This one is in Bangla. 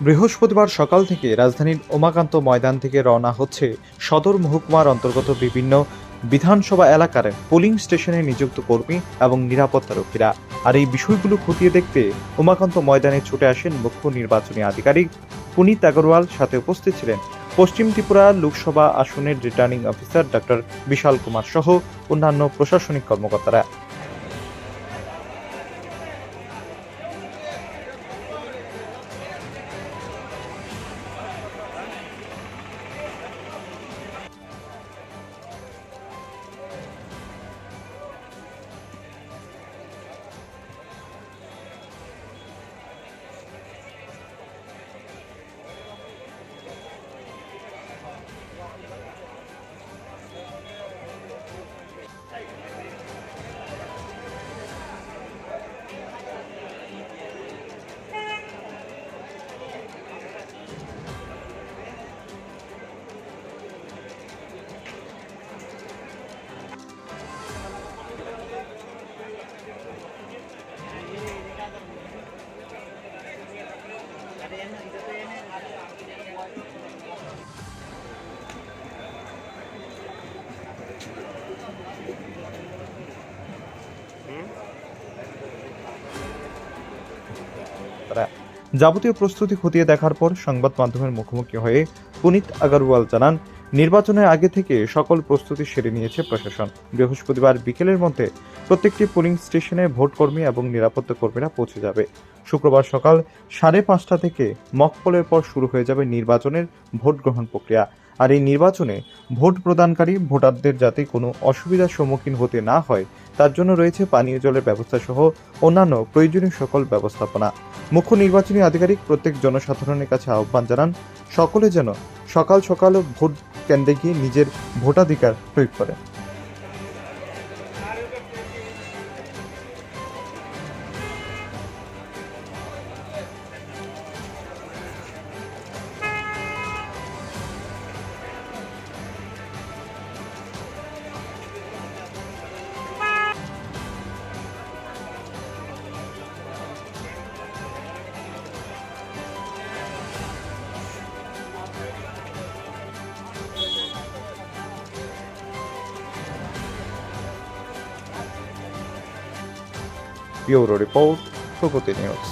বৃহস্পতিবার সকাল থেকে রাজধানীর উমাকান্ত ময়দান থেকে রওনা হচ্ছে সদর মহকুমার অন্তর্গত বিভিন্ন বিধানসভা এলাকার পোলিং স্টেশনে নিযুক্ত কর্মী এবং নিরাপত্তারক্ষীরা। আর এই বিষয়গুলো খতিয়ে দেখতে উমাকান্ত ময়দানে ছুটে আসেন মুখ্য নির্বাচনী আধিকারিক পুনিত আগরওয়াল। সাথে উপস্থিত ছিলেন পশ্চিম ত্রিপুরা লোকসভা আসনের রিটার্নিং অফিসার ডক্টর বিশাল কুমার সহ অন্যান্য প্রশাসনিক কর্মকর্তারা। যাবতীয় প্রস্তুতি খতিয়ে দেখার পর সংবাদ মাধ্যমের মুখোমুখি হয়ে পুনিত আগরওয়াল জানান, নির্বাচনের আগে থেকে সকল প্রস্তুতি সেরে নিয়েছে প্রশাসন। বৃহস্পতিবার বিকেলের মধ্যে প্রত্যেকটি পোলিং স্টেশনে ভোটকর্মী এবং নিরাপত্তা কর্মীরা পৌঁছে যাবে। শুক্রবার সকাল 5:30 থেকে মকপলের পর শুরু হয়ে যাবে নির্বাচনের ভোট গ্রহণ প্রক্রিয়া। আর এই নির্বাচনে ভোট প্রদানকারী ভোটারদের যাতে কোনো অসুবিধার সম্মুখীন হতে না হয় তার জন্য রয়েছে পানীয় জলের ব্যবস্থা সহ অন্যান্য প্রয়োজনীয় সকল ব্যবস্থাপনা। মুখ্য নির্বাচনী আধিকারিক প্রত্যেক জনসাধারণের কাছে আহ্বান জানান, সকলে যেন সকাল সকাল ভোট কেন্দ্রে গিয়ে নিজের ভোটাধিকার প্রয়োগ করে। ব্যুরো রিপোর্ট, প্রগতি নিউজ।